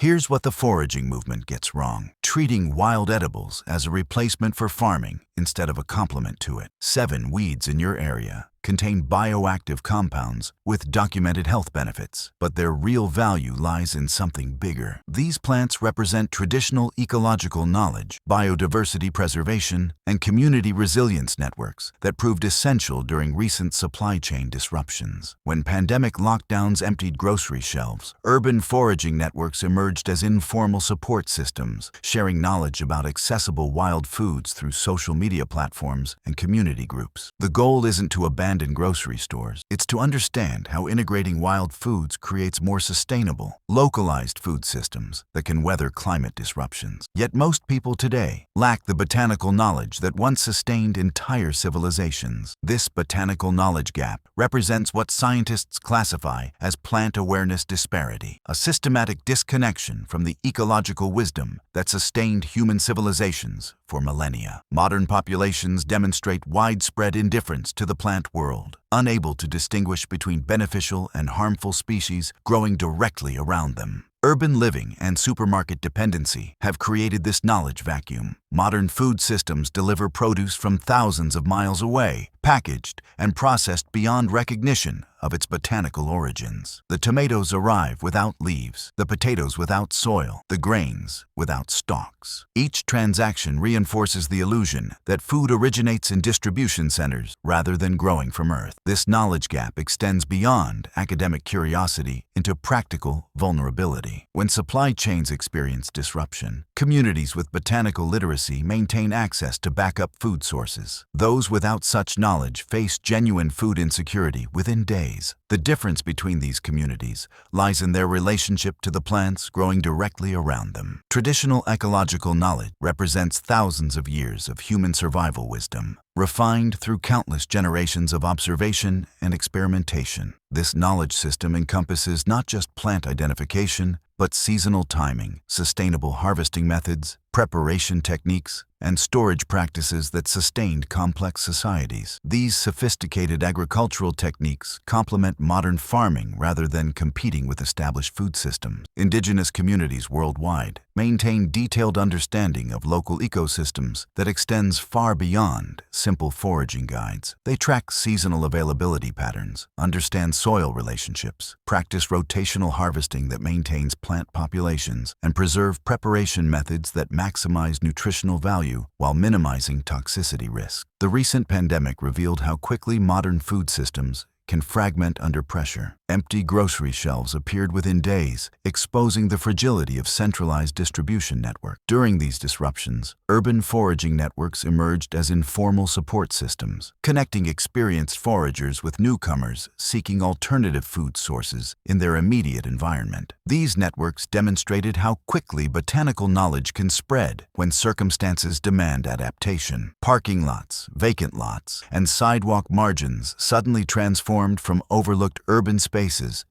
Here's what the foraging movement gets wrong. Treating wild edibles as a replacement for farming instead of a complement to it. 7 weeds in your area contain bioactive compounds with documented health benefits, but their real value lies in something bigger. These plants represent traditional ecological knowledge, biodiversity preservation, and community resilience networks that proved essential during recent supply chain disruptions. When pandemic lockdowns emptied grocery shelves, urban foraging networks emerged as informal support systems, sharing knowledge about accessible wild foods through social media platforms and community groups. The goal isn't to abandon grocery stores. It's to understand how integrating wild foods creates more sustainable, localized food systems that can weather climate disruptions. Yet most people today lack the botanical knowledge that once sustained entire civilizations. This botanical knowledge gap represents what scientists classify as plant awareness disparity, a systematic disconnection from the ecological wisdom that sustained human civilizations for millennia. Modern populations demonstrate widespread indifference to the plant world, unable to distinguish between beneficial and harmful species growing directly around them. Urban living and supermarket dependency have created this knowledge vacuum. Modern food systems deliver produce from thousands of miles away, packaged and processed beyond recognition of its botanical origins. The tomatoes arrive without leaves, the potatoes without soil, the grains without stalks. Each transaction reinforces the illusion that food originates in distribution centers rather than growing from earth. This knowledge gap extends beyond academic curiosity into practical vulnerability. When supply chains experience disruption, communities with botanical literacy maintain access to backup food sources. Those without such knowledge face genuine food insecurity within days. The difference between these communities lies in their relationship to the plants growing directly around them. Traditional ecological knowledge represents thousands of years of human survival wisdom, refined through countless generations of observation and experimentation. This knowledge system encompasses not just plant identification, but seasonal timing, sustainable harvesting methods, preparation techniques, and storage practices that sustained complex societies. These sophisticated agricultural techniques complement modern farming rather than competing with established food systems. Indigenous communities worldwide maintain detailed understanding of local ecosystems that extends far beyond simple foraging guides. They track seasonal availability patterns, understand soil relationships, practice rotational harvesting that maintains plant populations, and preserve preparation methods that maximize nutritional value while minimizing toxicity risk. The recent pandemic revealed how quickly modern food systems can fragment under pressure. Empty grocery shelves appeared within days, exposing the fragility of centralized distribution networks. During these disruptions, urban foraging networks emerged as informal support systems, connecting experienced foragers with newcomers seeking alternative food sources in their immediate environment. These networks demonstrated how quickly botanical knowledge can spread when circumstances demand adaptation. Parking lots, vacant lots, and sidewalk margins suddenly transformed from overlooked urban spaces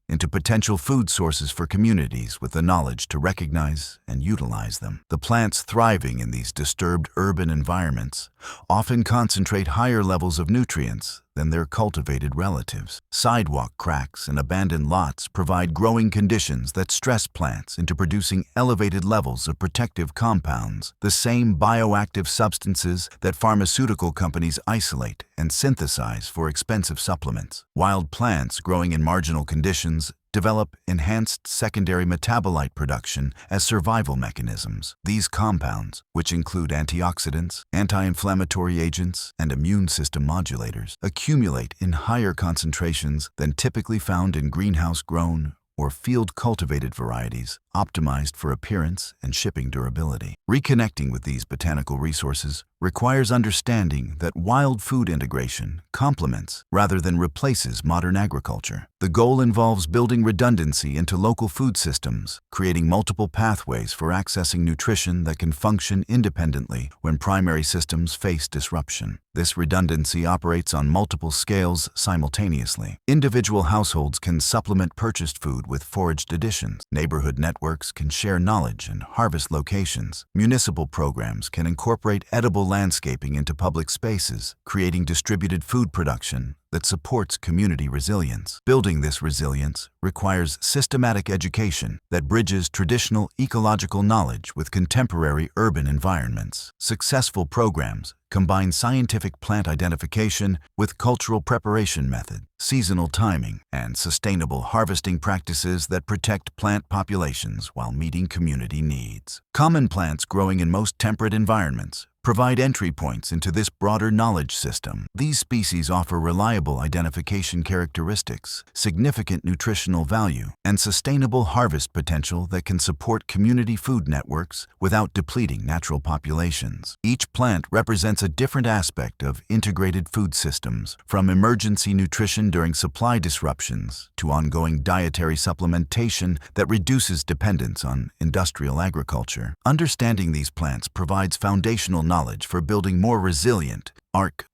into potential food sources for communities with the knowledge to recognize and utilize them. The plants thriving in these disturbed urban environments often concentrate higher levels of nutrients than their cultivated relatives. Sidewalk cracks and abandoned lots provide growing conditions that stress plants into producing elevated levels of protective compounds, the same bioactive substances that pharmaceutical companies isolate and synthesize for expensive supplements. Wild plants growing in marginal conditions develop enhanced secondary metabolite production as survival mechanisms. These compounds, which include antioxidants, anti-inflammatory agents, and immune system modulators, accumulate in higher concentrations than typically found in greenhouse-grown or field-cultivated varieties, optimized for appearance and shipping durability. Reconnecting with these botanical resources requires understanding that wild food integration complements rather than replaces modern agriculture. The goal involves building redundancy into local food systems, creating multiple pathways for accessing nutrition that can function independently when primary systems face disruption. This redundancy operates on multiple scales simultaneously. Individual households can supplement purchased food with foraged additions. Neighborhood networks can share knowledge and harvest locations. Municipal programs can incorporate edible landscaping into public spaces, creating distributed food production that supports community resilience. Building this resilience requires systematic education that bridges traditional ecological knowledge with contemporary urban environments. Successful programs combine scientific plant identification with cultural preparation methods, seasonal timing, and sustainable harvesting practices that protect plant populations while meeting community needs. Common plants growing in most temperate environments provide entry points into this broader knowledge system. These species offer reliable identification characteristics, significant nutritional value, and sustainable harvest potential that can support community food networks without depleting natural populations. Each plant represents a different aspect of integrated food systems, from emergency nutrition during supply disruptions to ongoing dietary supplementation that reduces dependence on industrial agriculture. Understanding these plants provides foundational knowledge for building more resilient,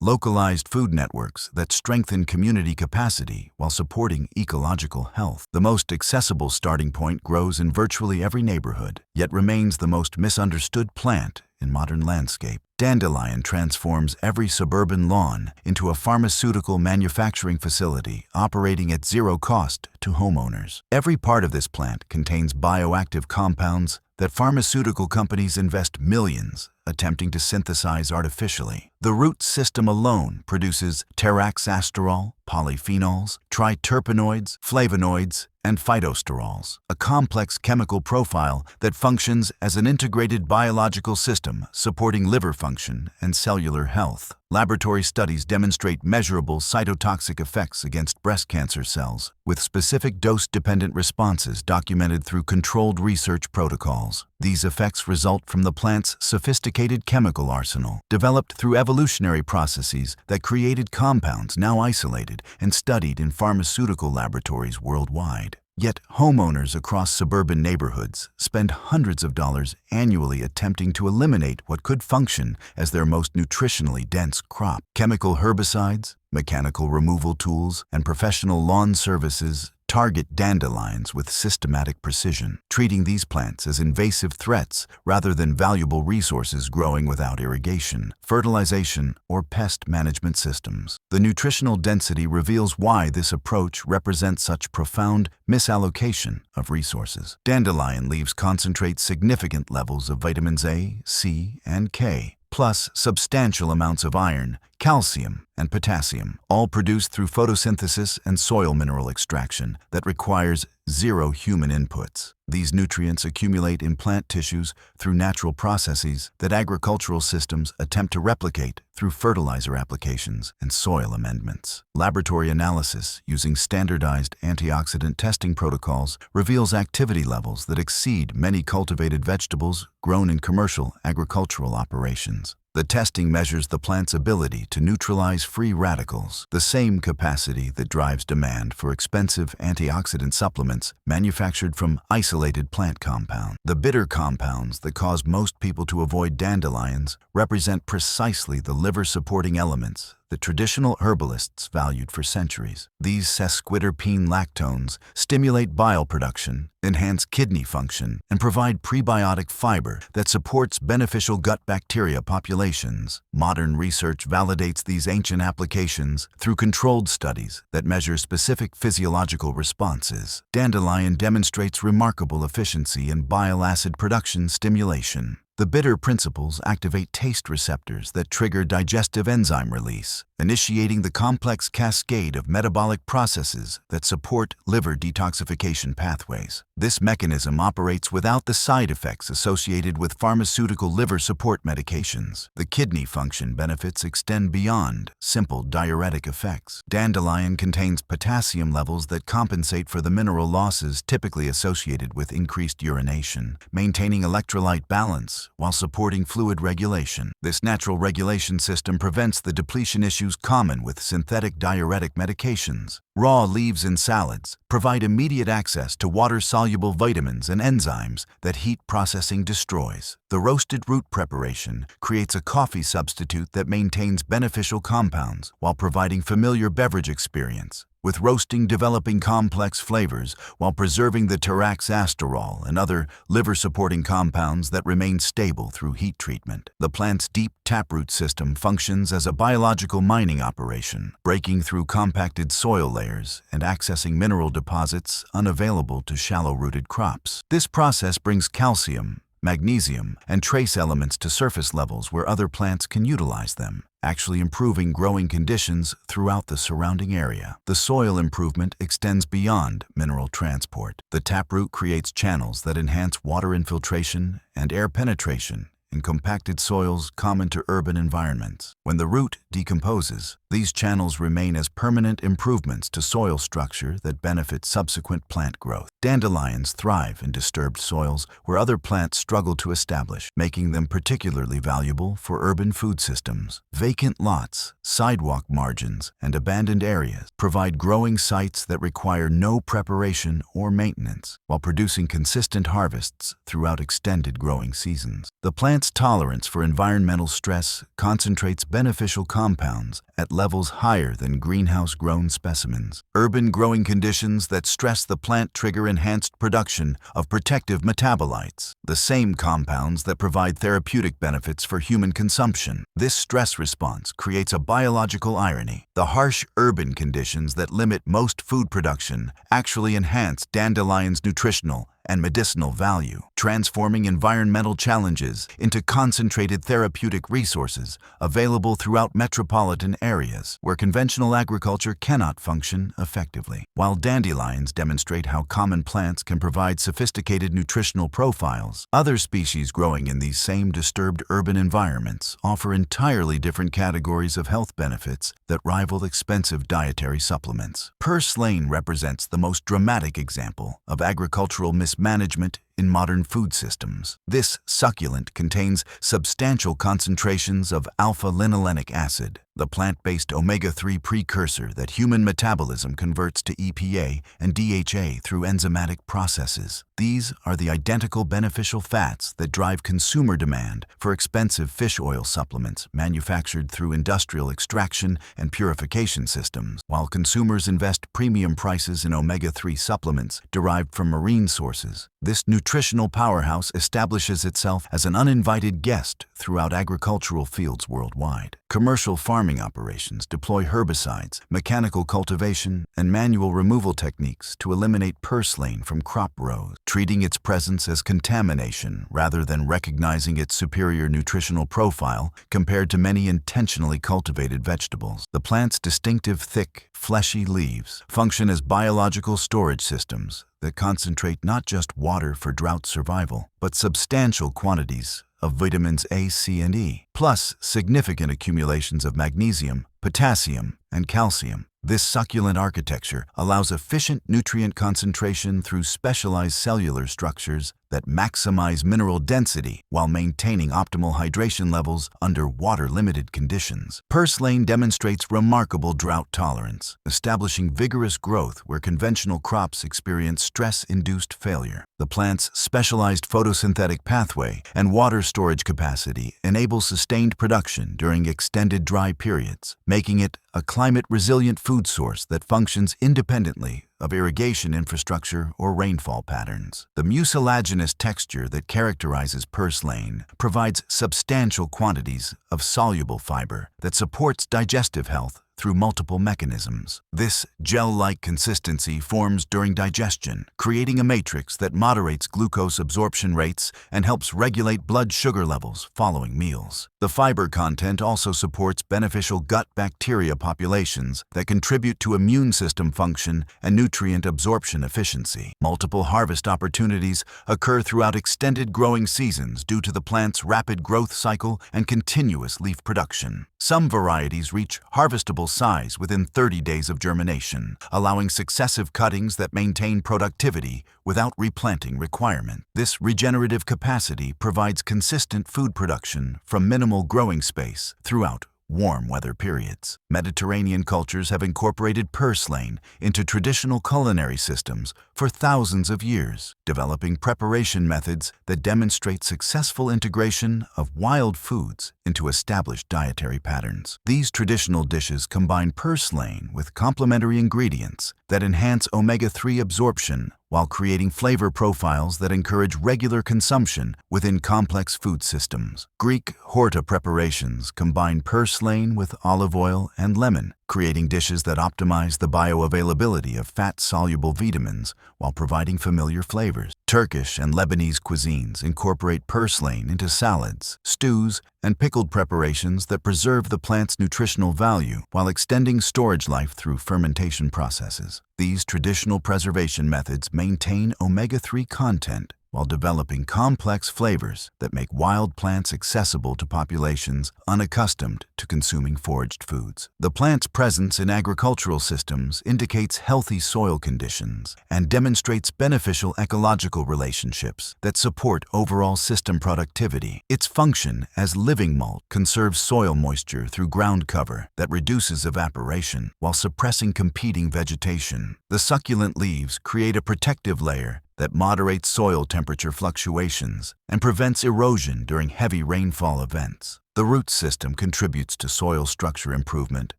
localized food networks that strengthen community capacity while supporting ecological health. The most accessible starting point grows in virtually every neighborhood, yet remains the most misunderstood plant in modern landscape. Dandelion transforms every suburban lawn into a pharmaceutical manufacturing facility operating at zero cost to homeowners. Every part of this plant contains bioactive compounds that pharmaceutical companies invest millions attempting to synthesize artificially. The root system alone produces teraxasterol, polyphenols, triterpenoids, flavonoids, and phytosterols, a complex chemical profile that functions as an integrated biological system supporting liver function and cellular health. Laboratory studies demonstrate measurable cytotoxic effects against breast cancer cells, with specific dose-dependent responses documented through controlled research protocols. These effects result from the plant's sophisticated chemical arsenal, developed through evolutionary processes that created compounds now isolated and studied in pharmaceutical laboratories worldwide. Yet, homeowners across suburban neighborhoods spend hundreds of dollars annually attempting to eliminate what could function as their most nutritionally dense crop. Chemical herbicides, mechanical removal tools, and professional lawn services target dandelions with systematic precision, treating these plants as invasive threats rather than valuable resources growing without irrigation, fertilization, or pest management systems. The nutritional density reveals why this approach represents such profound misallocation of resources. Dandelion leaves concentrate significant levels of vitamins A, C, and K, plus substantial amounts of iron, calcium, and potassium, all produced through photosynthesis and soil mineral extraction that requires zero human inputs. These nutrients accumulate in plant tissues through natural processes that agricultural systems attempt to replicate through fertilizer applications and soil amendments. Laboratory analysis using standardized antioxidant testing protocols reveals activity levels that exceed many cultivated vegetables grown in commercial agricultural operations. The testing measures the plant's ability to neutralize free radicals, the same capacity that drives demand for expensive antioxidant supplements manufactured from isolated plant compounds. The bitter compounds that cause most people to avoid dandelions represent precisely the liver-supporting elements that traditional herbalists valued for centuries. These sesquiterpene lactones stimulate bile production, enhance kidney function, and provide prebiotic fiber that supports beneficial gut bacteria populations. Modern research validates these ancient applications through controlled studies that measure specific physiological responses. Dandelion demonstrates remarkable efficiency in bile acid production stimulation. The bitter principles activate taste receptors that trigger digestive enzyme release, initiating the complex cascade of metabolic processes that support liver detoxification pathways. This mechanism operates without the side effects associated with pharmaceutical liver support medications. The kidney function benefits extend beyond simple diuretic effects. Dandelion contains potassium levels that compensate for the mineral losses typically associated with increased urination, maintaining electrolyte balance while supporting fluid regulation. This natural regulation system prevents the depletion issues common with synthetic diuretic medications. Raw leaves in salads provide immediate access to water-soluble vitamins and enzymes that heat processing destroys. The roasted root preparation creates a coffee substitute that maintains beneficial compounds while providing familiar beverage experience with roasting developing complex flavors while preserving the taraxasterol and other liver-supporting compounds that remain stable through heat treatment. The plant's deep taproot system functions as a biological mining operation, breaking through compacted soil layers and accessing mineral deposits unavailable to shallow-rooted crops. This process brings calcium, magnesium, and trace elements to surface levels where other plants can utilize them, actually improving growing conditions throughout the surrounding area. The soil improvement extends beyond mineral transport. The taproot creates channels that enhance water infiltration and air penetration in compacted soils common to urban environments. When the root decomposes, these channels remain as permanent improvements to soil structure that benefit subsequent plant growth. Dandelions thrive in disturbed soils where other plants struggle to establish, making them particularly valuable for urban food systems. Vacant lots, sidewalk margins, and abandoned areas provide growing sites that require no preparation or maintenance, while producing consistent harvests throughout extended growing seasons. The plant's tolerance for environmental stress concentrates beneficial compounds at levels higher than greenhouse-grown specimens. Urban growing conditions that stress the plant trigger enhanced production of protective metabolites, the same compounds that provide therapeutic benefits for human consumption. This stress response creates a biological irony. The harsh urban conditions that limit most food production actually enhance dandelions' nutritional and medicinal value, transforming environmental challenges into concentrated therapeutic resources available throughout metropolitan areas where conventional agriculture cannot function effectively. While dandelions demonstrate how common plants can provide sophisticated nutritional profiles, other species growing in these same disturbed urban environments offer entirely different categories of health benefits that rival expensive dietary supplements. Purslane represents the most dramatic example of agricultural mismanagement in modern food systems. This succulent contains substantial concentrations of alpha-linolenic acid, the plant-based omega-3 precursor that human metabolism converts to EPA and DHA through enzymatic processes. These are the identical beneficial fats that drive consumer demand for expensive fish oil supplements manufactured through industrial extraction and purification systems. While consumers invest premium prices in omega-3 supplements derived from marine sources, this nutritional powerhouse establishes itself as an uninvited guest throughout agricultural fields worldwide. Commercial farming operations deploy herbicides, mechanical cultivation, and manual removal techniques to eliminate purslane from crop rows, treating its presence as contamination rather than recognizing its superior nutritional profile compared to many intentionally cultivated vegetables. The plant's distinctive thick, fleshy leaves function as biological storage systems that concentrate not just water for drought survival, but substantial quantities of vitamins A, C, and E, plus significant accumulations of magnesium, potassium, and calcium. This succulent architecture allows efficient nutrient concentration through specialized cellular structures that maximize mineral density while maintaining optimal hydration levels under water-limited conditions. Purslane demonstrates remarkable drought tolerance, establishing vigorous growth where conventional crops experience stress-induced failure. The plant's specialized photosynthetic pathway and water storage capacity enable sustained production during extended dry periods, making it a climate-resilient food source that functions independently of irrigation infrastructure or rainfall patterns. The mucilaginous texture that characterizes purslane provides substantial quantities of soluble fiber that supports digestive health through multiple mechanisms. This gel-like consistency forms during digestion, creating a matrix that moderates glucose absorption rates and helps regulate blood sugar levels following meals. The fiber content also supports beneficial gut bacteria populations that contribute to immune system function and nutrient absorption efficiency. Multiple harvest opportunities occur throughout extended growing seasons due to the plant's rapid growth cycle and continuous leaf production. Some varieties reach harvestable size within 30 days of germination, allowing successive cuttings that maintain productivity without replanting requirement. This regenerative capacity provides consistent food production from minimal growing space throughout warm weather periods. Mediterranean cultures have incorporated purslane into traditional culinary systems for thousands of years, developing preparation methods that demonstrate successful integration of wild foods into established dietary patterns. These traditional dishes combine purslane with complementary ingredients that enhance omega-3 absorption while creating flavor profiles that encourage regular consumption within complex food systems. Greek horta preparations combine purslane with olive oil and lemon, creating dishes that optimize the bioavailability of fat-soluble vitamins while providing familiar flavors. Turkish and Lebanese cuisines incorporate purslane into salads, stews, and pickled preparations that preserve the plant's nutritional value while extending storage life through fermentation processes. These traditional preservation methods maintain omega-3 content while developing complex flavors that make wild plants accessible to populations unaccustomed to consuming foraged foods. The plant's presence in agricultural systems indicates healthy soil conditions and demonstrates beneficial ecological relationships that support overall system productivity. Its function as living mulch conserves soil moisture through ground cover that reduces evaporation while suppressing competing vegetation. The succulent leaves create a protective layer that moderates soil temperature fluctuations and prevents erosion during heavy rainfall events. The root system contributes to soil structure improvement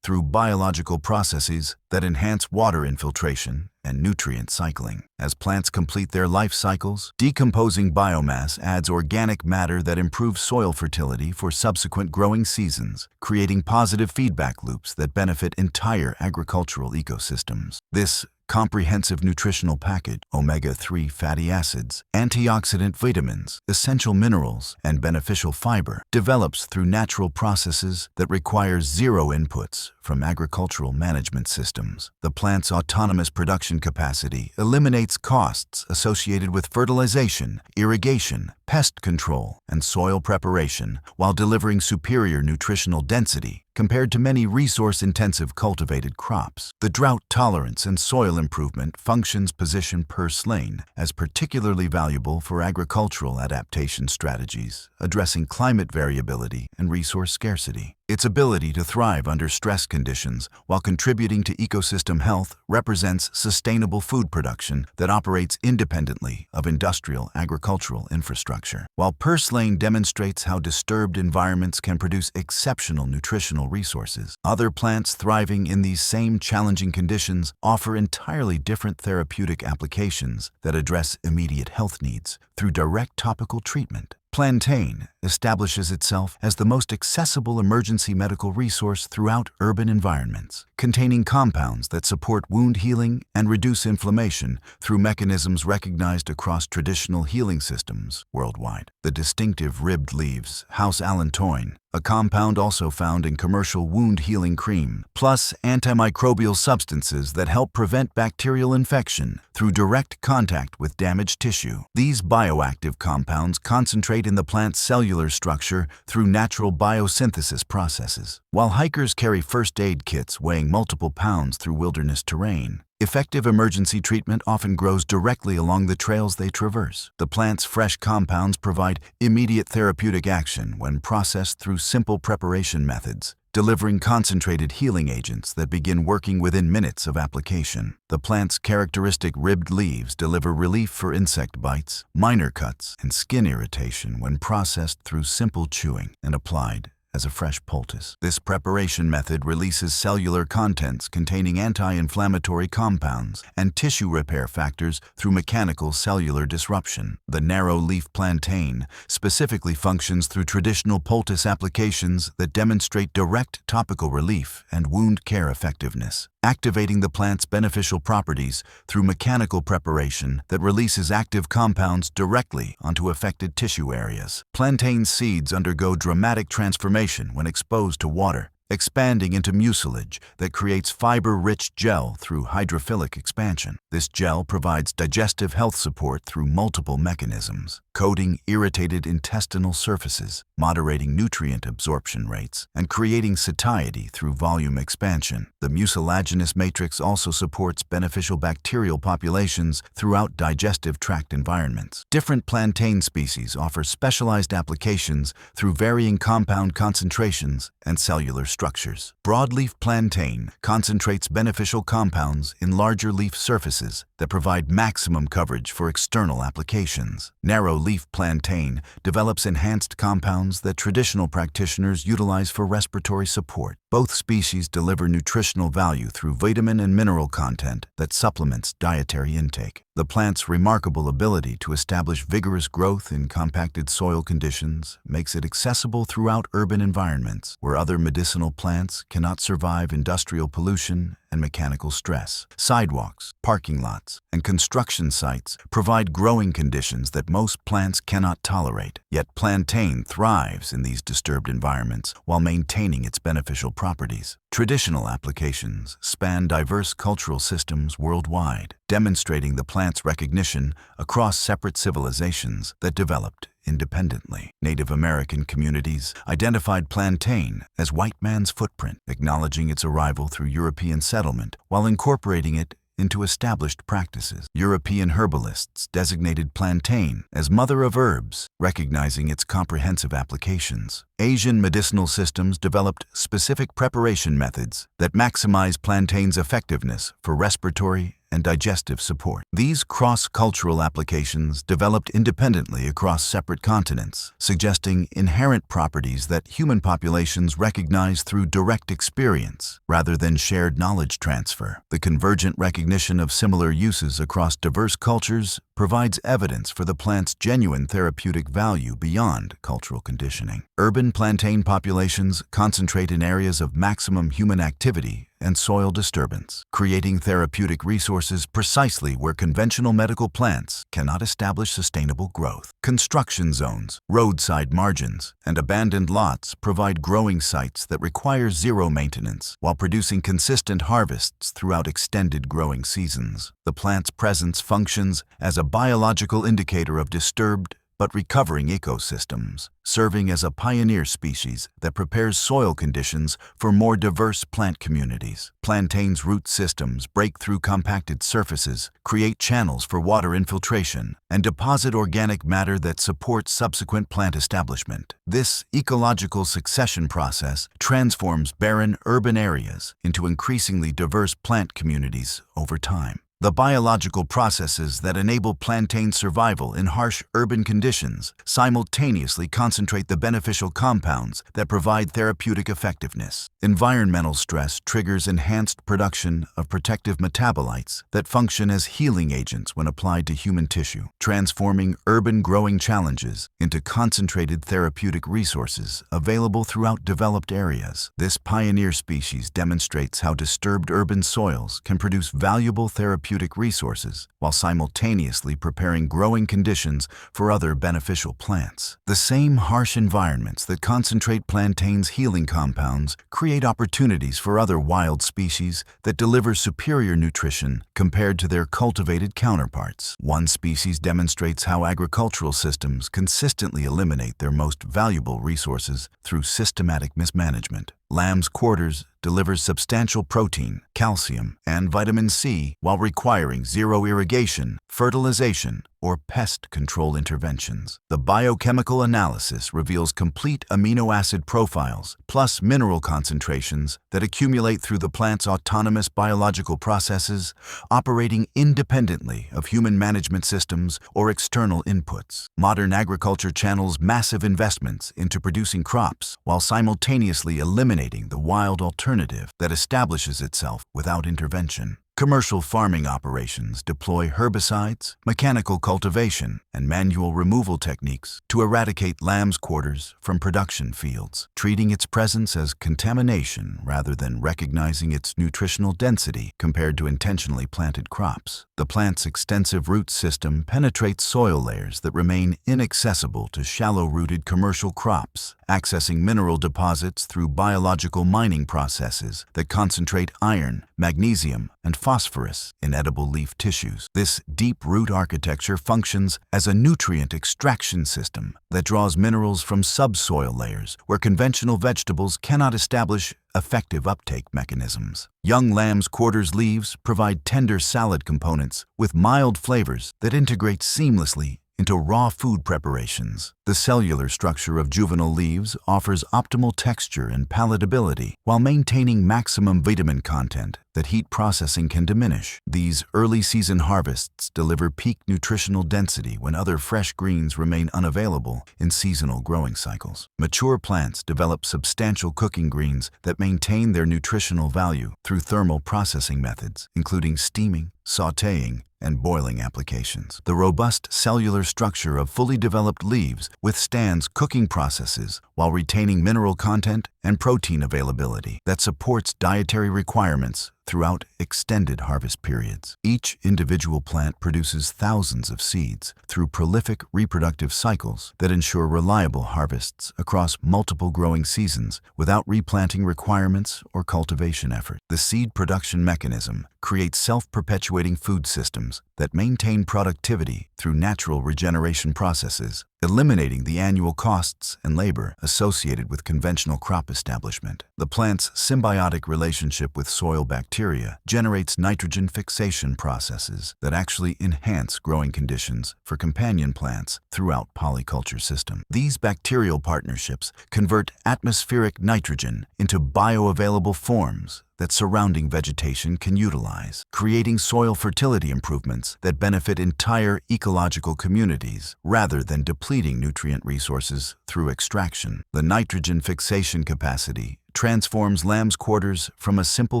through biological processes that enhance water infiltration and nutrient cycling. As plants complete their life cycles, decomposing biomass adds organic matter that improves soil fertility for subsequent growing seasons, creating positive feedback loops that benefit entire agricultural ecosystems. This comprehensive nutritional package, omega-3 fatty acids, antioxidant vitamins, essential minerals, and beneficial fiber, develops through natural processes that require zero inputs from agricultural management systems. The plant's autonomous production capacity eliminates costs associated with fertilization, irrigation, pest control, and soil preparation while delivering superior nutritional density compared to many resource-intensive cultivated crops. The drought tolerance and soil improvement functions position purslane as particularly valuable for agricultural adaptation strategies, addressing climate variability and resource scarcity. Its ability to thrive under stress conditions while contributing to ecosystem health represents sustainable food production that operates independently of industrial agricultural infrastructure. While purslane demonstrates how disturbed environments can produce exceptional nutritional resources, other plants thriving in these same challenging conditions offer entirely different therapeutic applications that address immediate health needs through direct topical treatment. Plantain establishes itself as the most accessible emergency medical resource throughout urban environments, containing compounds that support wound healing and reduce inflammation through mechanisms recognized across traditional healing systems worldwide. The distinctive ribbed leaves house allantoin, a compound also found in commercial wound healing cream, plus antimicrobial substances that help prevent bacterial infection through direct contact with damaged tissue. These bioactive compounds concentrate in the plant's cellular structure through natural biosynthesis processes. While hikers carry first aid kits weighing multiple pounds through wilderness terrain, effective emergency treatment often grows directly along the trails they traverse. The plant's fresh compounds provide immediate therapeutic action when processed through simple preparation methods, delivering concentrated healing agents that begin working within minutes of application. The plant's characteristic ribbed leaves deliver relief for insect bites, minor cuts, and skin irritation when processed through simple chewing and applied as a fresh poultice. This preparation method releases cellular contents containing anti-inflammatory compounds and tissue repair factors through mechanical cellular disruption. The narrow-leaf plantain specifically functions through traditional poultice applications that demonstrate direct topical relief and wound care effectiveness, activating the plant's beneficial properties through mechanical preparation that releases active compounds directly onto affected tissue areas. Plantain seeds undergo dramatic transformation when exposed to water, expanding into mucilage that creates fiber-rich gel through hydrophilic expansion. This gel provides digestive health support through multiple mechanisms. coating irritated intestinal surfaces, moderating nutrient absorption rates, and creating satiety through volume expansion. The mucilaginous matrix also supports beneficial bacterial populations throughout digestive tract environments. Different plantain species offer specialized applications through varying compound concentrations and cellular structures. Broadleaf plantain concentrates beneficial compounds in larger leaf surfaces that provide maximum coverage for external applications. Narrow-leaf plantain develops enhanced compounds that traditional practitioners utilize for respiratory support. Both species deliver nutritional value through vitamin and mineral content that supplements dietary intake. The plant's remarkable ability to establish vigorous growth in compacted soil conditions makes it accessible throughout urban environments where other medicinal plants cannot survive industrial pollution and mechanical stress. Sidewalks, parking lots, and construction sites provide growing conditions that most plants cannot tolerate. Yet plantain thrives in these disturbed environments while maintaining its beneficial properties. Traditional applications span diverse cultural systems worldwide, demonstrating the plant's recognition across separate civilizations that developed independently. Native American communities identified plantain as white man's footprint, acknowledging its arrival through European settlement while incorporating it into established practices. European herbalists designated plantain as mother of herbs, recognizing its comprehensive applications. Asian medicinal systems developed specific preparation methods that maximize plantain's effectiveness for respiratory and digestive support. These cross-cultural applications developed independently across separate continents, suggesting inherent properties that human populations recognize through direct experience rather than shared knowledge transfer. The convergent recognition of similar uses across diverse cultures provides evidence for the plant's genuine therapeutic value beyond cultural conditioning. Urban plantain populations concentrate in areas of maximum human activity and soil disturbance, creating therapeutic resources precisely where conventional medical plants cannot establish sustainable growth. Construction zones, roadside margins, and abandoned lots provide growing sites that require zero maintenance while producing consistent harvests throughout extended growing seasons. The plant's presence functions as a biological indicator of disturbed but recovering ecosystems, serving as a pioneer species that prepares soil conditions for more diverse plant communities. Plantain's root systems break through compacted surfaces, create channels for water infiltration, and deposit organic matter that supports subsequent plant establishment. This ecological succession process transforms barren urban areas into increasingly diverse plant communities over time. The biological processes that enable plantain survival in harsh urban conditions simultaneously concentrate the beneficial compounds that provide therapeutic effectiveness. Environmental stress triggers enhanced production of protective metabolites that function as healing agents when applied to human tissue, transforming urban growing challenges into concentrated therapeutic resources available throughout developed areas. This pioneer species demonstrates how disturbed urban soils can produce valuable therapeutic resources while simultaneously preparing growing conditions for other beneficial plants. The same harsh environments that concentrate plantain's healing compounds create opportunities for other wild species that deliver superior nutrition compared to their cultivated counterparts. One species demonstrates how agricultural systems consistently eliminate their most valuable resources through systematic mismanagement. Lamb's quarters delivers substantial protein, calcium, and vitamin C while requiring zero irrigation, fertilization, or pest control interventions. The biochemical analysis reveals complete amino acid profiles plus mineral concentrations that accumulate through the plant's autonomous biological processes, operating independently of human management systems or external inputs. Modern agriculture channels massive investments into producing crops while simultaneously eliminating the wild alternative that establishes itself without intervention. Commercial farming operations deploy herbicides, mechanical cultivation, and manual removal techniques to eradicate lamb's quarters from production fields, treating its presence as contamination rather than recognizing its nutritional density compared to intentionally planted crops. The plant's extensive root system penetrates soil layers that remain inaccessible to shallow-rooted commercial crops, accessing mineral deposits through biological mining processes that concentrate iron, magnesium, and phosphorus in edible leaf tissues. This deep root architecture functions as a nutrient extraction system that draws minerals from subsoil layers where conventional vegetables cannot establish effective uptake mechanisms. Young lamb's quarters leaves provide tender salad components with mild flavors that integrate seamlessly into raw food preparations. The cellular structure of juvenile leaves offers optimal texture and palatability while maintaining maximum vitamin content that heat processing can diminish. These early season harvests deliver peak nutritional density when other fresh greens remain unavailable in seasonal growing cycles. Mature plants develop substantial cooking greens that maintain their nutritional value through thermal processing methods, including steaming, sautéing, and boiling applications. The robust cellular structure of fully developed leaves withstands cooking processes while retaining mineral content and protein availability that supports dietary requirements throughout extended harvest periods. Each individual plant produces thousands of seeds through prolific reproductive cycles that ensure reliable harvests across multiple growing seasons without replanting requirements or cultivation effort. The seed production mechanism creates self-perpetuating food systems that maintain productivity through natural regeneration processes, eliminating the annual costs and labor associated with conventional crop establishment. The plant's symbiotic relationship with soil bacteria generates nitrogen fixation processes that actually enhance growing conditions for companion plants throughout polyculture systems. These bacterial partnerships convert atmospheric nitrogen into bioavailable forms that surrounding vegetation can utilize, creating soil fertility improvements that benefit entire ecological communities rather than depleting nutrient resources through extraction. The nitrogen fixation capacity transforms lamb's quarters from a simple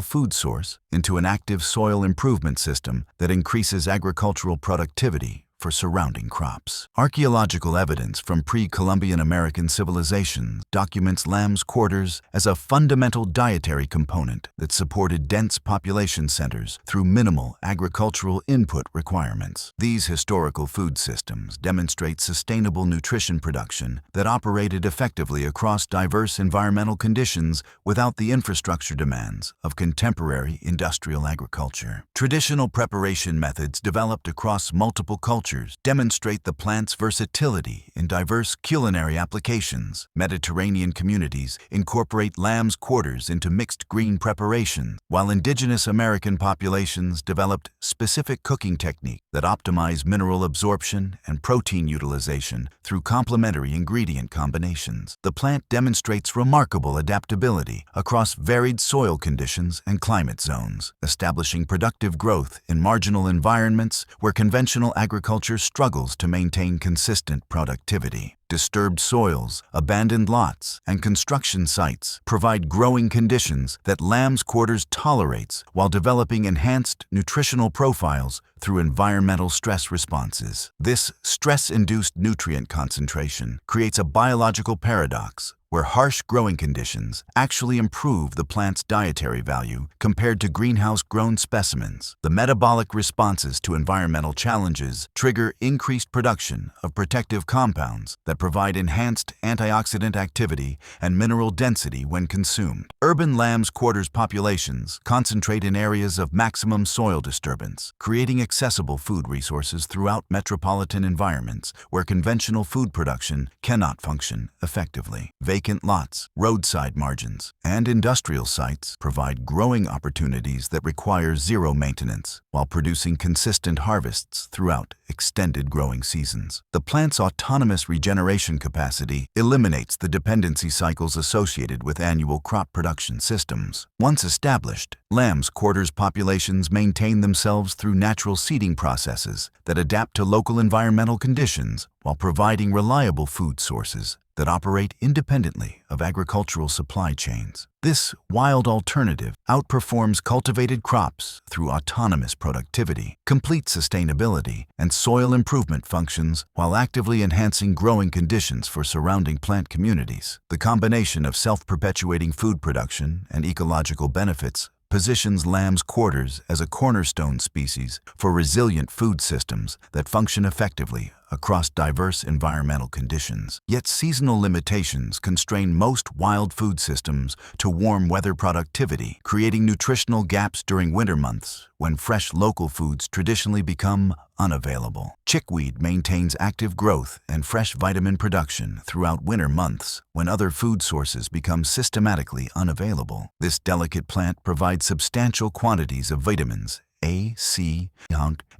food source into an active soil improvement system that increases agricultural productivity for surrounding crops. Archaeological evidence from pre-Columbian American civilizations documents lamb's quarters as a fundamental dietary component that supported dense population centers through minimal agricultural input requirements. These historical food systems demonstrate sustainable nutrition production that operated effectively across diverse environmental conditions without the infrastructure demands of contemporary industrial agriculture. Traditional preparation methods developed across multiple cultures demonstrate the plant's versatility in diverse culinary applications. Mediterranean communities incorporate lamb's quarters into mixed green preparations, while indigenous American populations developed specific cooking techniques that optimize mineral absorption and protein utilization through complementary ingredient combinations. The plant demonstrates remarkable adaptability across varied soil conditions and climate zones, establishing productive growth in marginal environments where conventional agriculture struggles to maintain consistent productivity. Disturbed soils, abandoned lots, and construction sites provide growing conditions that lamb's quarters tolerates while developing enhanced nutritional profiles through environmental stress responses. This stress-induced nutrient concentration creates a biological paradox where harsh growing conditions actually improve the plant's dietary value compared to greenhouse-grown specimens. The metabolic responses to environmental challenges trigger increased production of protective compounds that provide enhanced antioxidant activity and mineral density when consumed. Urban lamb's quarters populations concentrate in areas of maximum soil disturbance, creating accessible food resources throughout metropolitan environments where conventional food production cannot function effectively. Vacant lots, roadside margins, and industrial sites provide growing opportunities that require zero maintenance while producing consistent harvests throughout extended growing seasons. The plant's autonomous regeneration capacity eliminates the dependency cycles associated with annual crop production systems. Once established, lamb's quarters populations maintain themselves through natural seeding processes that adapt to local environmental conditions while providing reliable food sources that operate independently of agricultural supply chains. This wild alternative outperforms cultivated crops through autonomous productivity, complete sustainability, and soil improvement functions while actively enhancing growing conditions for surrounding plant communities. The combination of self-perpetuating food production and ecological benefits positions lamb's quarters as a cornerstone species for resilient food systems that function effectively across diverse environmental conditions. Yet seasonal limitations constrain most wild food systems to warm weather productivity, creating nutritional gaps during winter months when fresh local foods traditionally become unavailable. Chickweed maintains active growth and fresh vitamin production throughout winter months when other food sources become systematically unavailable. This delicate plant provides substantial quantities of vitamins A, C,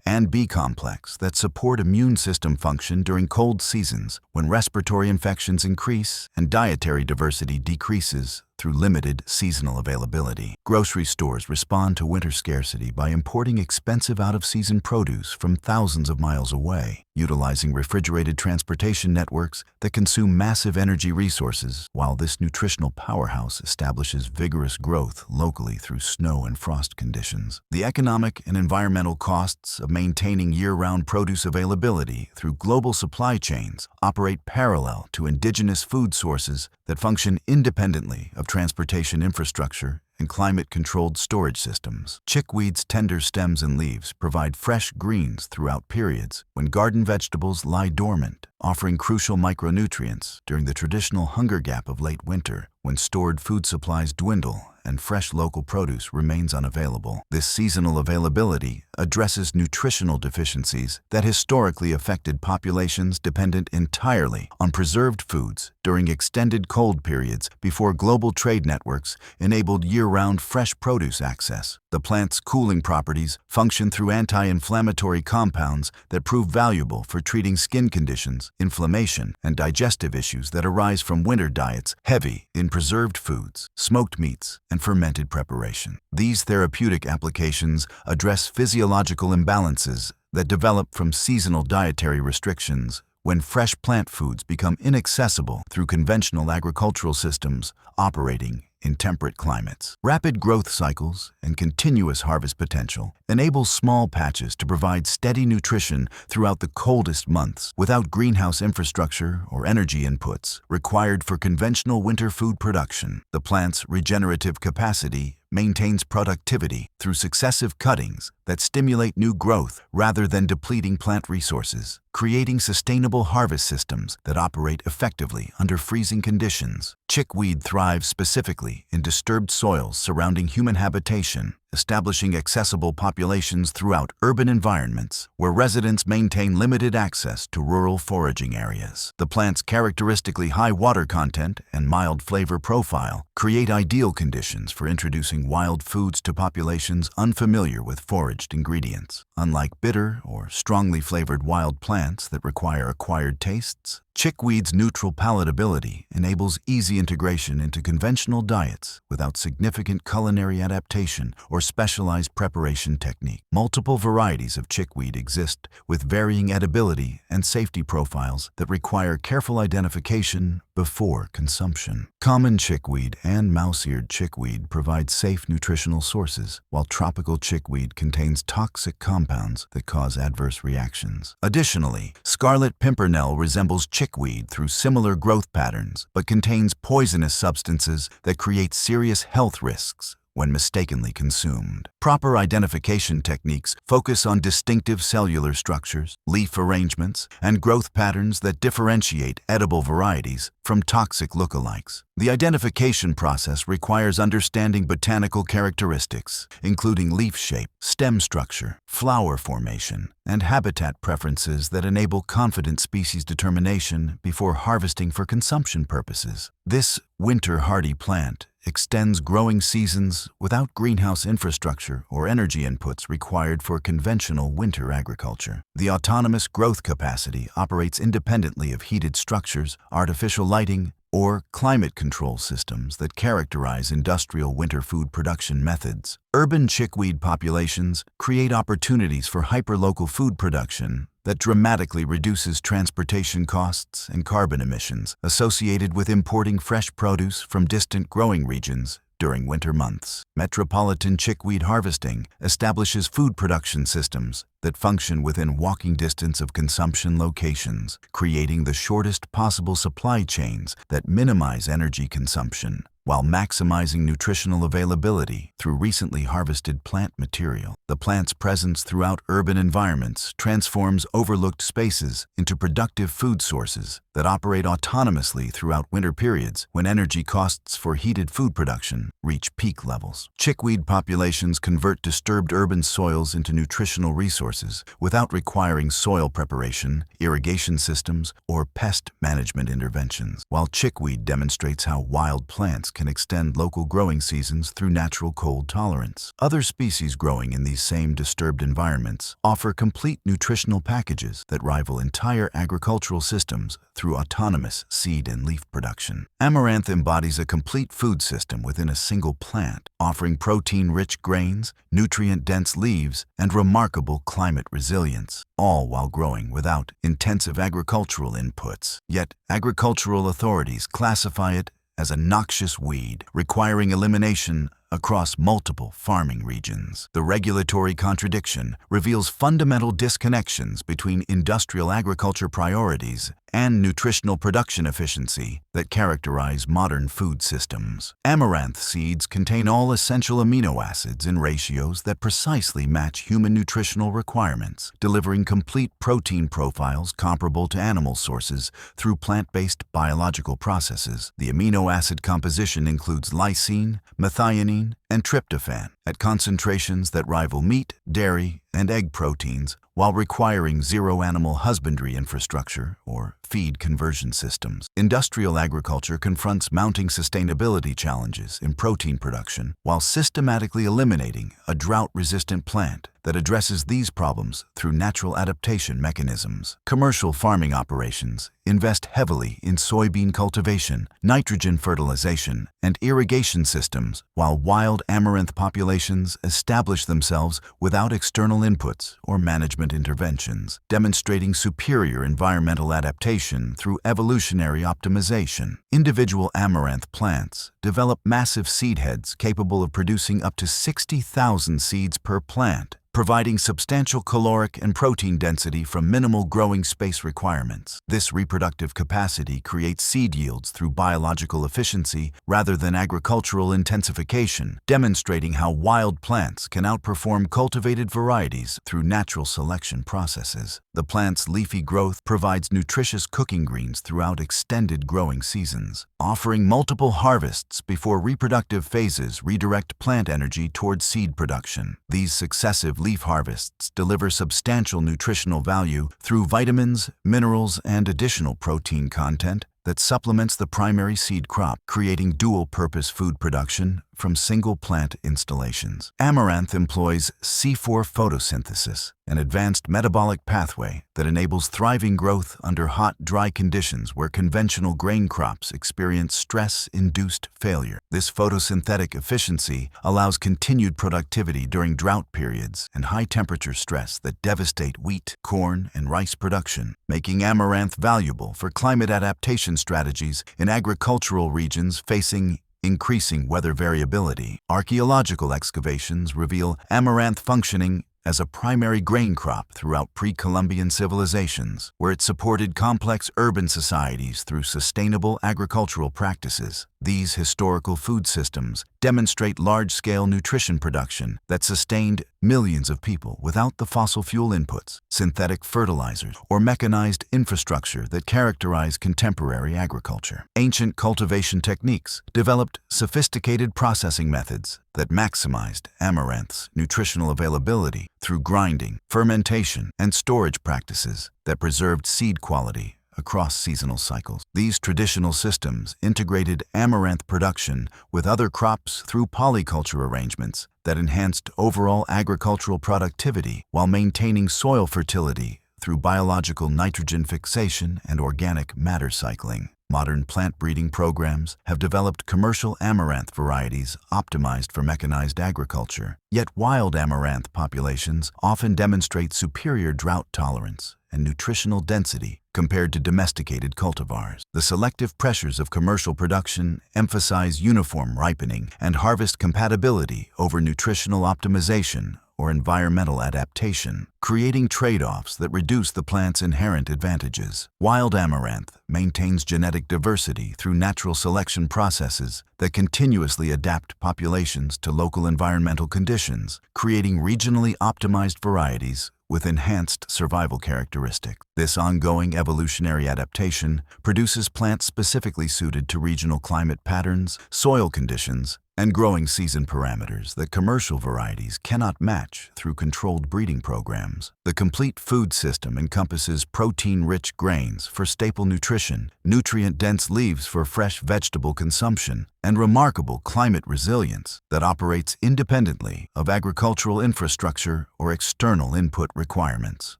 and B complex that support immune system function during cold seasons when respiratory infections increase and dietary diversity decreases through limited seasonal availability. Grocery stores respond to winter scarcity by importing expensive out-of-season produce from thousands of miles away, utilizing refrigerated transportation networks that consume massive energy resources, while this nutritional powerhouse establishes vigorous growth locally through snow and frost conditions. The economic and environmental costs of maintaining year-round produce availability through global supply chains operate parallel to indigenous food sources that function independently of transportation infrastructure and climate-controlled storage systems. Chickweed's tender stems and leaves provide fresh greens throughout periods when garden vegetables lie dormant, offering crucial micronutrients during the traditional hunger gap of late winter when stored food supplies dwindle and fresh local produce remains unavailable. This seasonal availability addresses nutritional deficiencies that historically affected populations dependent entirely on preserved foods during extended cold periods before global trade networks enabled year-round fresh produce access. The plant's cooling properties function through anti-inflammatory compounds that prove valuable for treating skin conditions, inflammation, and digestive issues that arise from winter diets heavy in preserved foods, smoked meats, and fermented preparation. These therapeutic applications address physiological imbalances that develop from seasonal dietary restrictions when fresh plant foods become inaccessible through conventional agricultural systems operating in temperate climates. Rapid growth cycles and continuous harvest potential enable small patches to provide steady nutrition throughout the coldest months without greenhouse infrastructure or energy inputs required for conventional winter food production. The plant's regenerative capacity maintains productivity through successive cuttings that stimulate new growth rather than depleting plant resources, creating sustainable harvest systems that operate effectively under freezing conditions. Chickweed thrives specifically in disturbed soils surrounding human habitation, establishing accessible populations throughout urban environments where residents maintain limited access to rural foraging areas. The plant's characteristically high water content and mild flavor profile create ideal conditions for introducing wild foods to populations unfamiliar with foraged ingredients. Unlike bitter or strongly flavored wild plants that require acquired tastes, chickweed's neutral palatability enables easy integration into conventional diets without significant culinary adaptation or specialized preparation technique. Multiple varieties of chickweed exist with varying edibility and safety profiles that require careful identification before consumption. Common chickweed and mouse-eared chickweed provide safe nutritional sources, while tropical chickweed contains toxic compounds that cause adverse reactions. Additionally, scarlet pimpernel resembles chickweed through similar growth patterns, but contains poisonous substances that create serious health risks when mistakenly consumed. Proper identification techniques focus on distinctive cellular structures, leaf arrangements, and growth patterns that differentiate edible varieties from toxic lookalikes. The identification process requires understanding botanical characteristics, including leaf shape, stem structure, flower formation, and habitat preferences that enable confident species determination before harvesting for consumption purposes. This winter-hardy plant extends growing seasons without greenhouse infrastructure or energy inputs required for conventional winter agriculture. The autonomous growth capacity operates independently of heated structures, artificial lighting, or climate control systems that characterize industrial winter food production methods. Urban chickweed populations create opportunities for hyperlocal food production that dramatically reduces transportation costs and carbon emissions associated with importing fresh produce from distant growing regions during winter months. Metropolitan chickweed harvesting establishes food production systems that function within walking distance of consumption locations, creating the shortest possible supply chains that minimize energy consumption while maximizing nutritional availability through recently harvested plant material. The plant's presence throughout urban environments transforms overlooked spaces into productive food sources that operate autonomously throughout winter periods when energy costs for heated food production reach peak levels. Chickweed populations convert disturbed urban soils into nutritional resources without requiring soil preparation, irrigation systems, or pest management interventions, while chickweed demonstrates how wild plants can extend local growing seasons through natural cold tolerance. Other species growing in these same disturbed environments offer complete nutritional packages that rival entire agricultural systems through autonomous seed and leaf production. Amaranth embodies a complete food system within a single plant, offering protein-rich grains, nutrient-dense leaves, and remarkable climate resilience, all while growing without intensive agricultural inputs. Yet, agricultural authorities classify it as a noxious weed, requiring elimination across multiple farming regions. The regulatory contradiction reveals fundamental disconnections between industrial agriculture priorities and nutritional production efficiency that characterize modern food systems. Amaranth seeds contain all essential amino acids in ratios that precisely match human nutritional requirements, delivering complete protein profiles comparable to animal sources through plant-based biological processes. The amino acid composition includes lysine, methionine, and tryptophan at concentrations that rival meat, dairy, and egg proteins, while requiring zero animal husbandry infrastructure or feed conversion systems. Industrial agriculture confronts mounting sustainability challenges in protein production while systematically eliminating a drought-resistant plant that addresses these problems through natural adaptation mechanisms. Commercial farming operations invest heavily in soybean cultivation, nitrogen fertilization, and irrigation systems, while wild amaranth populations establish themselves without external inputs or management interventions, demonstrating superior environmental adaptation through evolutionary optimization. Individual amaranth plants develop massive seed heads capable of producing up to 60,000 seeds per plant, providing substantial caloric and protein density from minimal growing space requirements. This reproductive capacity creates seed yields through biological efficiency rather than agricultural intensification, demonstrating how wild plants can outperform cultivated varieties through natural selection processes. The plant's leafy growth provides nutritious cooking greens throughout extended growing seasons, offering multiple harvests before reproductive phases redirect plant energy towards seed production. These successive leaf harvests deliver substantial nutritional value through vitamins, minerals, and additional protein content that supplements the primary seed crop, creating dual-purpose food production from single-plant installations. Amaranth employs C4 photosynthesis, an advanced metabolic pathway that enables thriving growth under hot, dry conditions where conventional grain crops experience stress-induced failure. This photosynthetic efficiency allows continued productivity during drought periods and high-temperature stress that devastate wheat, corn, and rice production, making amaranth valuable for climate adaptation strategies in agricultural regions facing increasing weather variability. Archaeological excavations reveal amaranth functioning as a primary grain crop throughout pre-Columbian civilizations, where it supported complex urban societies through sustainable agricultural practices. These historical food systems demonstrate large-scale nutrition production that sustained millions of people without the fossil fuel inputs, synthetic fertilizers, or mechanized infrastructure that characterize contemporary agriculture. Ancient cultivation techniques developed sophisticated processing methods that maximized amaranth's nutritional availability through grinding, fermentation, and storage practices that preserved seed quality across seasonal cycles. These traditional systems integrated amaranth production with other crops through polyculture arrangements that enhanced overall agricultural productivity while maintaining soil fertility through biological nitrogen fixation and organic matter cycling. Modern plant breeding programs have developed commercial amaranth varieties optimized for mechanized agriculture. Yet wild amaranth populations often demonstrate superior drought tolerance and nutritional density compared to domesticated cultivars. The selective pressures of commercial production emphasize uniform ripening and harvest compatibility over nutritional optimization, or environmental adaptation, creating trade-offs that reduce the plant's inherent advantages. Wild amaranth maintains genetic diversity through natural selection processes that continuously adapt populations to local environmental conditions, creating regionally optimized varieties with enhanced survival characteristics. This ongoing evolutionary adaptation produces plants specifically suited to regional climate patterns, soil conditions, and growing season parameters that commercial varieties cannot match through controlled breeding programs. The complete food system encompasses protein-rich grains for staple nutrition, nutrient-dense leaves for fresh vegetable consumption, and remarkable climate resilience that operates independently of agricultural infrastructure or external input requirements.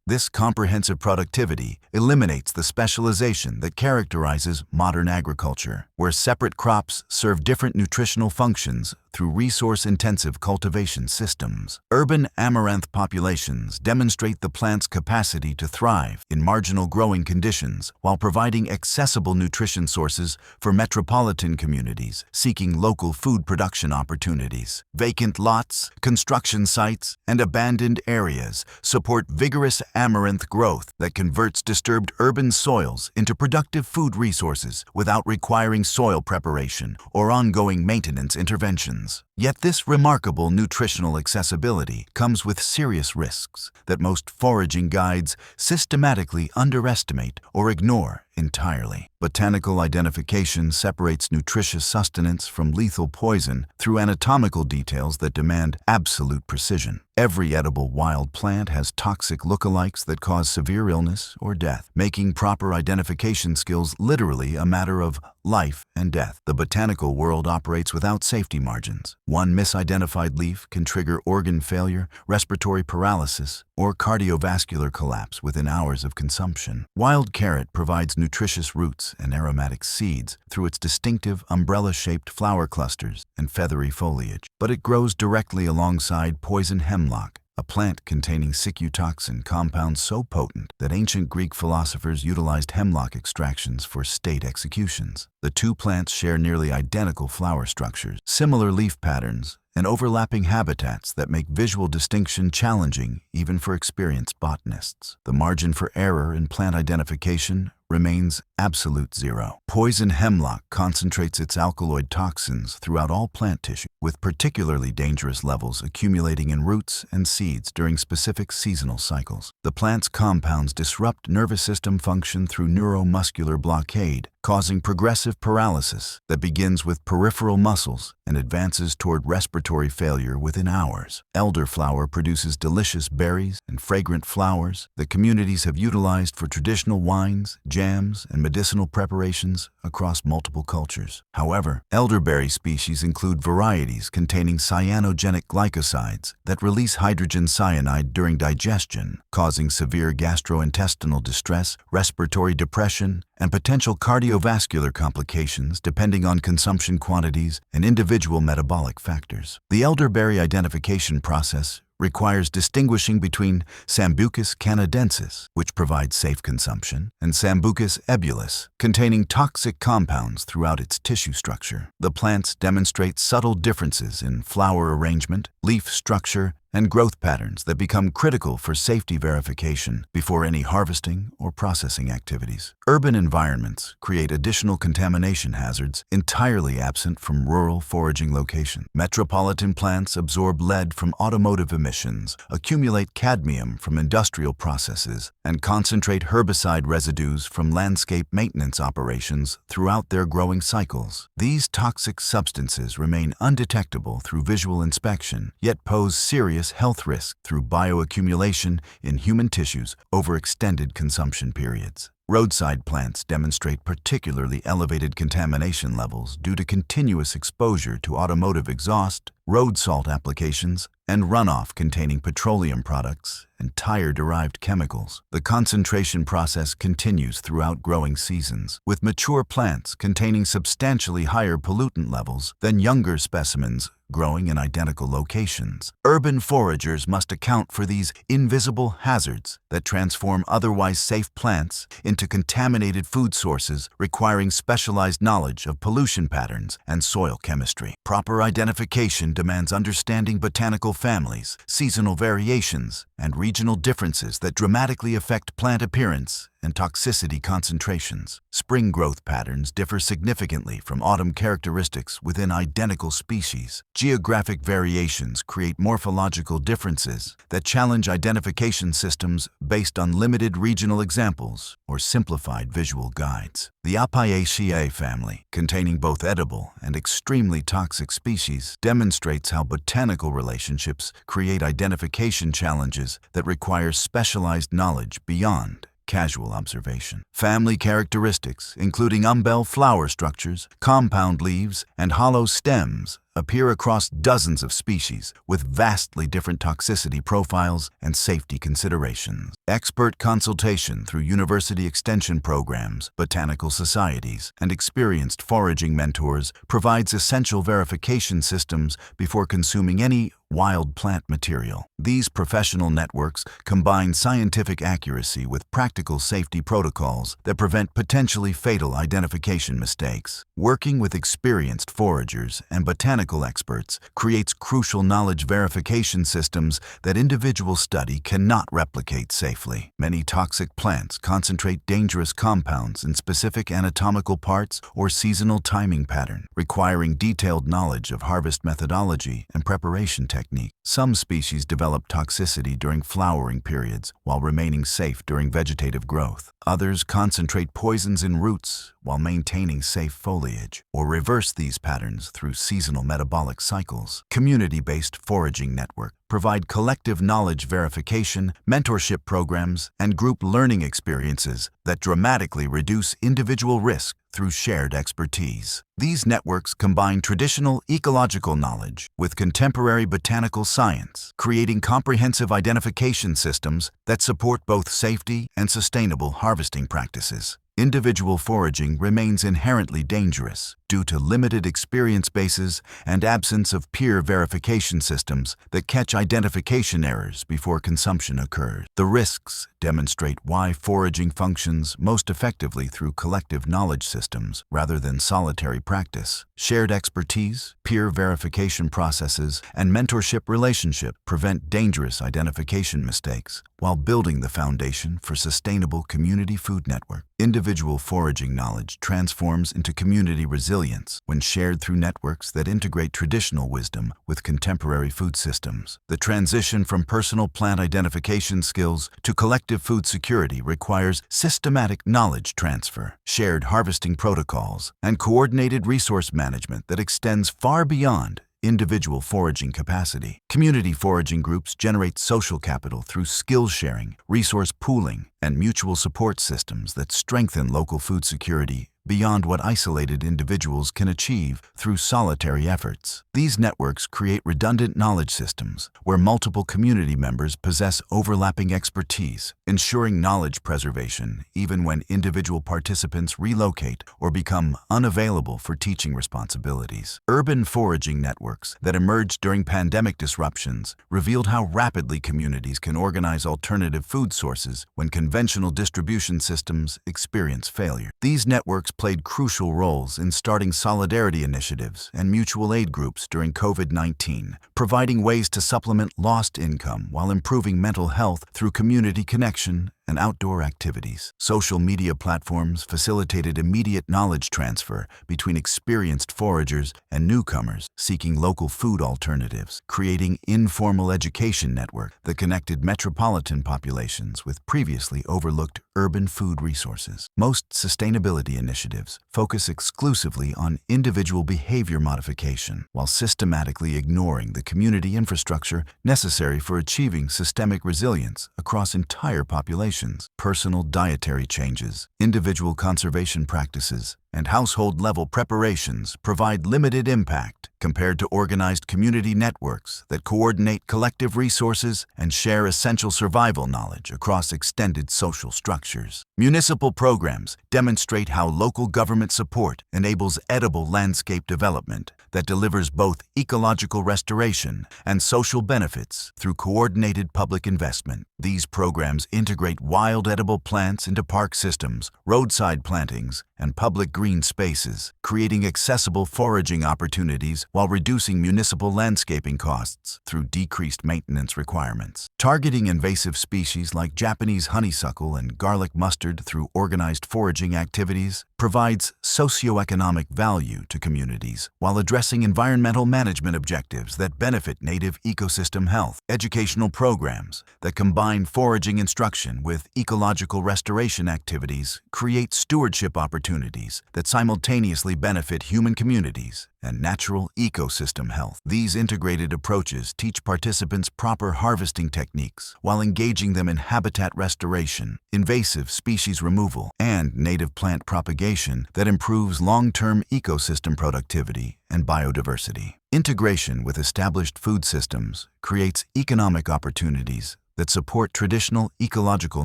This comprehensive productivity eliminates the specialization that characterizes modern agriculture, where separate crops serve different nutritional functions through resource-intensive cultivation systems. Urban amaranth populations demonstrate the plant's capacity to thrive in marginal growing conditions while providing accessible nutrition sources for metropolitan communities seeking local food production opportunities. Vacant lots, construction sites, and abandoned areas support vigorous amaranth growth that converts disturbed urban soils into productive food resources without requiring soil preparation or ongoing maintenance interventions. Yet this remarkable nutritional accessibility comes with serious risks that most foraging guides systematically underestimate or ignore entirely. Botanical identification separates nutritious sustenance from lethal poison through anatomical details that demand absolute precision. Every edible wild plant has toxic lookalikes that cause severe illness or death, making proper identification skills literally a matter of life and death. The botanical world operates without safety margins. One misidentified leaf can trigger organ failure, respiratory paralysis, or cardiovascular collapse within hours of consumption. Wild carrot provides nutritious roots and aromatic seeds through its distinctive umbrella-shaped flower clusters and feathery foliage, but it grows directly alongside poison hemlock, a plant containing cyciotoxin compounds so potent that ancient Greek philosophers utilized hemlock extractions for state executions. The two plants share nearly identical flower structures, similar leaf patterns, and overlapping habitats that make visual distinction challenging even for experienced botanists. The margin for error in plant identification remains absolute zero. Poison hemlock concentrates its alkaloid toxins throughout all plant tissue, with particularly dangerous levels accumulating in roots and seeds during specific seasonal cycles. The plant's compounds disrupt nervous system function through neuromuscular blockade, causing progressive paralysis that begins with peripheral muscles and advances toward respiratory failure within hours. Elderflower produces delicious berries and fragrant flowers that communities have utilized for traditional wines, jams, and medicinal preparations across multiple cultures. However, elderberry species include varieties containing cyanogenic glycosides that release hydrogen cyanide during digestion, causing severe gastrointestinal distress, respiratory depression, and potential cardiovascular complications depending on consumption quantities and individual metabolic factors. The elderberry identification process requires distinguishing between Sambucus canadensis, which provides safe consumption, and Sambucus ebulus, containing toxic compounds throughout its tissue structure. The plants demonstrate subtle differences in flower arrangement, leaf structure, and growth patterns that become critical for safety verification before any harvesting or processing activities. Urban environments create additional contamination hazards entirely absent from rural foraging locations. Metropolitan plants absorb lead from automotive emissions, accumulate cadmium from industrial processes, and concentrate herbicide residues from landscape maintenance operations throughout their growing cycles. These toxic substances remain undetectable through visual inspection, yet pose serious health risks through bioaccumulation in human tissues over extended consumption periods. Roadside plants demonstrate particularly elevated contamination levels due to continuous exposure to automotive exhaust, road salt applications, and runoff containing petroleum products and tire-derived chemicals. The concentration process continues throughout growing seasons, with mature plants containing substantially higher pollutant levels than younger specimens growing in identical locations. Urban foragers must account for these invisible hazards that transform otherwise safe plants into into contaminated food sources requiring specialized knowledge of pollution patterns and soil chemistry. Proper identification demands understanding botanical families, seasonal variations, and regional differences that dramatically affect plant appearance and toxicity concentrations. Spring growth patterns differ significantly from autumn characteristics within identical species. Geographic variations create morphological differences that challenge identification systems based on limited regional examples or simplified visual guides. The Apiaceae family, containing both edible and extremely toxic species, demonstrates how botanical relationships create identification challenges that require specialized knowledge beyond casual observation. Family characteristics, including umbel flower structures, compound leaves, and hollow stems, appear across dozens of species with vastly different toxicity profiles and safety considerations. Expert consultation through university extension programs, botanical societies, and experienced foraging mentors provides essential verification systems before consuming any wild plant material. These professional networks combine scientific accuracy with practical safety protocols that prevent potentially fatal identification mistakes. Working with experienced foragers and botanical experts creates crucial knowledge verification systems that individual study cannot replicate safely. Many toxic plants concentrate dangerous compounds in specific anatomical parts or seasonal timing pattern, requiring detailed knowledge of harvest methodology and preparation technique. Some species develop toxicity during flowering periods while remaining safe during vegetative growth. Others concentrate poisons in roots while maintaining safe foliage, or reverse these patterns through seasonal metabolic cycles. Community-based foraging networks provide collective knowledge verification, mentorship programs, and group learning experiences that dramatically reduce individual risk through shared expertise. These networks combine traditional ecological knowledge with contemporary botanical science, creating comprehensive identification systems that support both safety and sustainable harvesting practices. Individual foraging remains inherently dangerous due to limited experience bases and absence of peer verification systems that catch identification errors before consumption occurs. The risks demonstrate why foraging functions most effectively through collective knowledge systems rather than solitary practice. Shared expertise, peer verification processes, and mentorship relationships prevent dangerous identification mistakes while building the foundation for sustainable community food network. Individual foraging knowledge transforms into community resilience when shared through networks that integrate traditional wisdom with contemporary food systems. The transition from personal plant identification skills to collective food security requires systematic knowledge transfer, shared harvesting protocols, and coordinated resource management that extends far beyond individual foraging capacity. Community foraging groups generate social capital through skill sharing, resource pooling, and mutual support systems that strengthen local food security beyond what isolated individuals can achieve through solitary efforts. These networks create redundant knowledge systems where multiple community members possess overlapping expertise, ensuring knowledge preservation even when individual participants relocate or become unavailable for teaching responsibilities. Urban foraging networks that emerged during pandemic disruptions revealed how rapidly communities can organize alternative food sources when conventional distribution systems experience failure. These networks played crucial roles in starting solidarity initiatives and mutual aid groups during COVID-19, providing ways to supplement lost income while improving mental health through community connection and outdoor activities. Social media platforms facilitated immediate knowledge transfer between experienced foragers and newcomers seeking local food alternatives, creating informal education network that connected metropolitan populations with previously overlooked urban food resources. Most sustainability initiatives focus exclusively on individual behavior modification while systematically ignoring the community infrastructure necessary for achieving systemic resilience across entire populations. Personal dietary changes, individual conservation practices, and household-level preparations provide limited impact compared to organized community networks that coordinate collective resources and share essential survival knowledge across extended social structures. Municipal programs demonstrate how local government support enables edible landscape development that delivers both ecological restoration and social benefits through coordinated public investment. These programs integrate wild edible plants into park systems, roadside plantings, and public green spaces, creating accessible foraging opportunities while reducing municipal landscaping costs through decreased maintenance requirements. Targeting invasive species like Japanese honeysuckle and garlic mustard through organized foraging activities provides socioeconomic value to communities while addressing environmental management objectives that benefit native ecosystem health. Educational programs that combine foraging instruction with ecological restoration activities create stewardship opportunities that simultaneously benefit human communities and natural ecosystem health. These integrated approaches teach participants proper harvesting techniques while engaging them in habitat restoration, invasive species removal, and native plant propagation that improves long-term ecosystem productivity and biodiversity. Integration with established food systems creates economic opportunities that support traditional ecological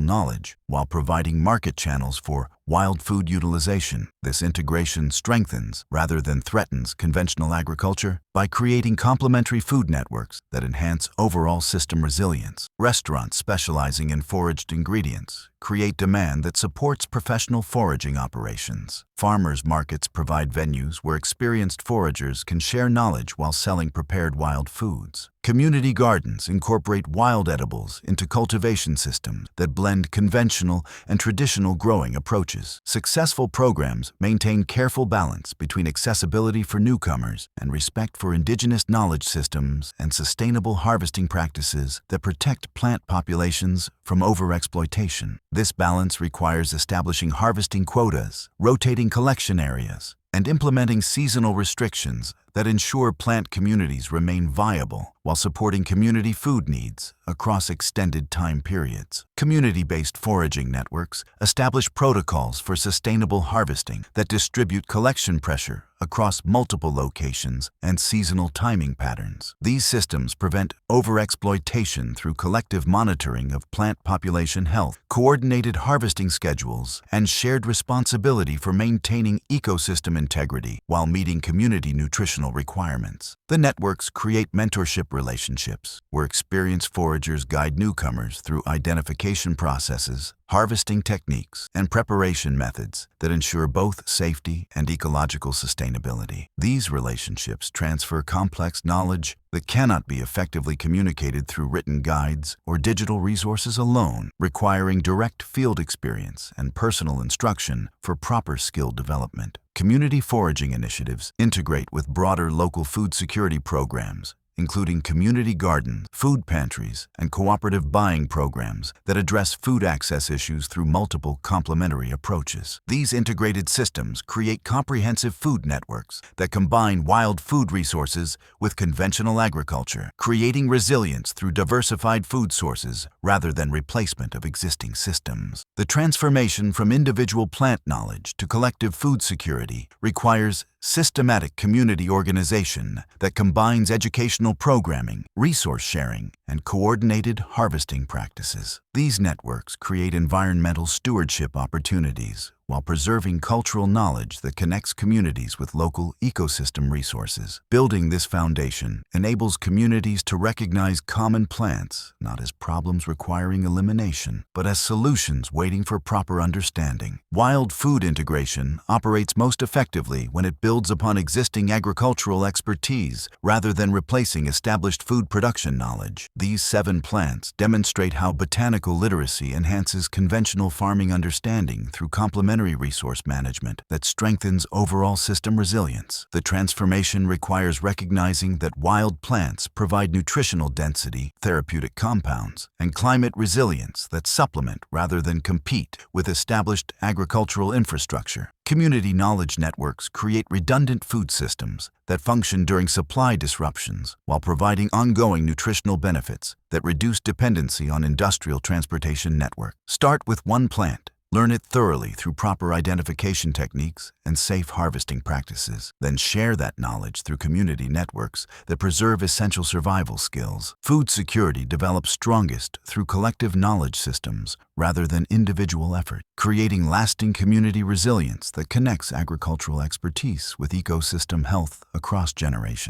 knowledge while providing market channels for wild food utilization. This integration strengthens rather than threatens conventional agriculture by creating complementary food networks that enhance overall system resilience. Restaurants specializing in foraged ingredients create demand that supports professional foraging operations. Farmers markets provide venues where experienced foragers can share knowledge while selling prepared wild foods. Community gardens incorporate wild edibles into cultivation systems that blend conventional and traditional growing approaches. Successful programs maintain careful balance between accessibility for newcomers and respect for indigenous knowledge systems and sustainable harvesting practices that protect plant populations from overexploitation. This balance requires establishing harvesting quotas, rotating collection areas, and implementing seasonal restrictions that ensure plant communities remain viable while supporting community food needs across extended time periods. Community-based foraging networks establish protocols for sustainable harvesting that distribute collection pressure across multiple locations and seasonal timing patterns. These systems prevent overexploitation through collective monitoring of plant population health, coordinated harvesting schedules, and shared responsibility for maintaining ecosystem integrity while meeting community nutritional requirements. The networks create mentorship relationships where experienced foragers guide newcomers through identification processes, harvesting techniques, and preparation methods that ensure both safety and ecological sustainability. These relationships transfer complex knowledge that cannot be effectively communicated through written guides or digital resources alone, requiring direct field experience and personal instruction for proper skill development. Community foraging initiatives integrate with broader local food security programs, including community gardens, food pantries, and cooperative buying programs that address food access issues through multiple complementary approaches. These integrated systems create comprehensive food networks that combine wild food resources with conventional agriculture, creating resilience through diversified food sources rather than replacement of existing systems. The transformation from individual plant knowledge to collective food security requires systematic community organization that combines educational programming, resource sharing, and coordinated harvesting practices. These networks create environmental stewardship opportunities while preserving cultural knowledge that connects communities with local ecosystem resources. Building this foundation enables communities to recognize common plants not as problems requiring elimination, but as solutions waiting for proper understanding. Wild food integration operates most effectively when it builds upon existing agricultural expertise rather than replacing established food production knowledge. These 7 plants demonstrate how botanical literacy enhances conventional farming understanding through complementary resource management that strengthens overall system resilience. The transformation requires recognizing that wild plants provide nutritional density, therapeutic compounds, and climate resilience that supplement rather than compete with established agricultural infrastructure. Community knowledge networks create redundant food systems that function during supply disruptions while providing ongoing nutritional benefits that reduce dependency on industrial transportation network. Start with one plant Learn it thoroughly through proper identification techniques and safe harvesting practices. Then share that knowledge through community networks that preserve essential survival skills. Food security develops strongest through collective knowledge systems rather than individual effort, creating lasting community resilience that connects agricultural expertise with ecosystem health across generations.